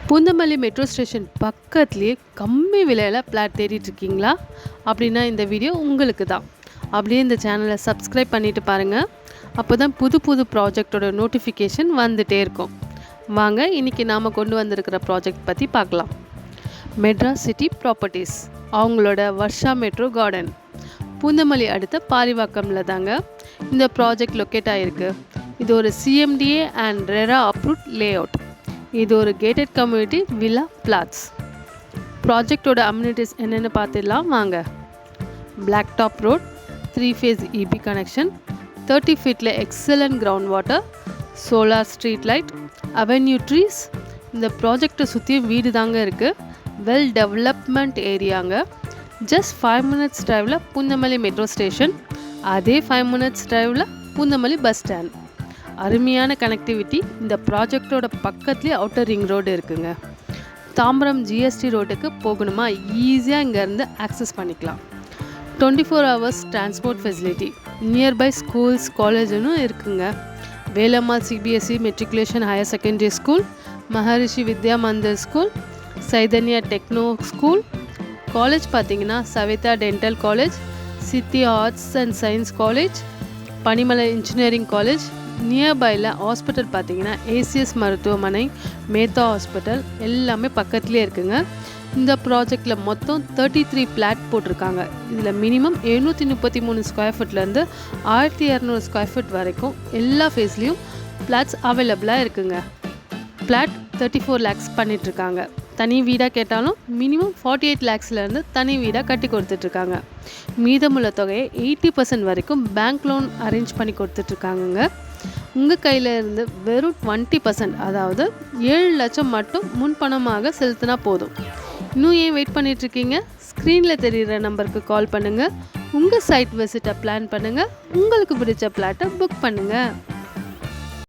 Poonamallee metro station பக்கத்துலேயே கம்மி விலையில் பிளாட் தேடிட்டு இருக்கீங்களா? அப்படின்னா இந்த வீடியோ உங்களுக்கு தான். அப்படியே இந்த சேனலை சப்ஸ்கிரைப் பண்ணிவிட்டு பாருங்கள். அப்போ தான் புது புது ப்ராஜெக்டோட நோட்டிஃபிகேஷன் வந்துகிட்டே இருக்கும். வாங்க இன்றைக்கி நாம் கொண்டு வந்திருக்கிற ப்ராஜெக்ட் பற்றி பார்க்கலாம். மெட்ராஸ் சிட்டி ப்ராப்பர்ட்டிஸ் அவங்களோட வர்ஷா மெட்ரோ கார்டன் பூந்தமல்லி அடுத்த பாரிவாக்கமில் தாங்க இந்த ப்ராஜெக்ட் லொக்கேட் ஆகிருக்கு. இது ஒரு CMDA and RERA approved layout. இது ஒரு கேட்டட் கம்யூனிட்டி வில்லா பிளாட்ஸ். ப்ராஜெக்டோட அம்யூனிட்டிஸ் என்னென்னு பார்த்துடலாம் வாங்க. Black top road, 3 phase EB connection, 30 feetல excellent ground water, solar street light, avenue trees. இந்த ப்ராஜெக்டை சுற்றியும் வீடு தாங்க இருக்குது. வெல் டெவலப்மெண்ட் ஏரியாங்க. ஜஸ்ட் 5 minutes டிரைவில் பூந்தமல்லி மெட்ரோ ஸ்டேஷன், அதே 5 minutes டிரைவில் பூந்தமல்லி பஸ் ஸ்டாண்ட். அருமையான கனெக்டிவிட்டி. இந்த ப்ராஜெக்டோட பக்கத்துலேயே அவுட்டர் ரிங் ரோடு இருக்குங்க. தாம்பரம் GST ரோட்டுக்கு போகணுமா ஈஸியாக இங்கேருந்து ஆக்சஸ் பண்ணிக்கலாம். 24 hours transport facility. Nearby schools காலேஜுன்னு இருக்குங்க. Velammal CBSE matriculation higher secondary school, Maharishi Vidya Mandir school, Chaitanya techno school. College பார்த்திங்கன்னா Saveetha dental college, Sidhi arts and science college, Panimalar engineering college. நியர்பையில் ஹாஸ்பிட்டல் பார்த்திங்கன்னா ACS மருத்துவமனை, மேத்தா ஹாஸ்பிட்டல் எல்லாமே பக்கத்துலேயே இருக்குங்க. இந்த ப்ராஜெக்டில் மொத்தம் 33 பிளாட் போட்டிருக்காங்க. இதில் மினிமம் 733 ஸ்கொயர் ஃபீட்லேருந்து 1200 ஸ்கொயர் ஃபீட் வரைக்கும் எல்லா ஃபேஸ்லேயும் பிளாட்ஸ் அவைலபிளாக இருக்குங்க. பிளாட் 34 lakhs பண்ணிகிட்ருக்காங்க. தனி வீடாக கேட்டாலும் மினிமம் 48 lakhsலேருந்து தனி வீடாக கட்டி கொடுத்துட்ருக்காங்க. மீதமுள்ள தொகையை 80% வரைக்கும் பேங்க் லோன் அரேஞ்ச் பண்ணி கொடுத்துட்ருக்காங்கங்க. உங்கள் கையில் இருந்து வெறும் 20%, அதாவது 7 லட்சம் மட்டும் முன்பணமாக செலுத்தினா போதும். இன்னும் ஏன் வெயிட் பண்ணிகிட்ருக்கீங்க? ஸ்க்ரீனில் தெரிகிற நம்பருக்கு கால் பண்ணுங்கள். உங்கள் சைட் விசிட்டை பிளான் பண்ணுங்கள். உங்களுக்கு பிடிச்ச பிளாட்டை புக் பண்ணுங்கள்.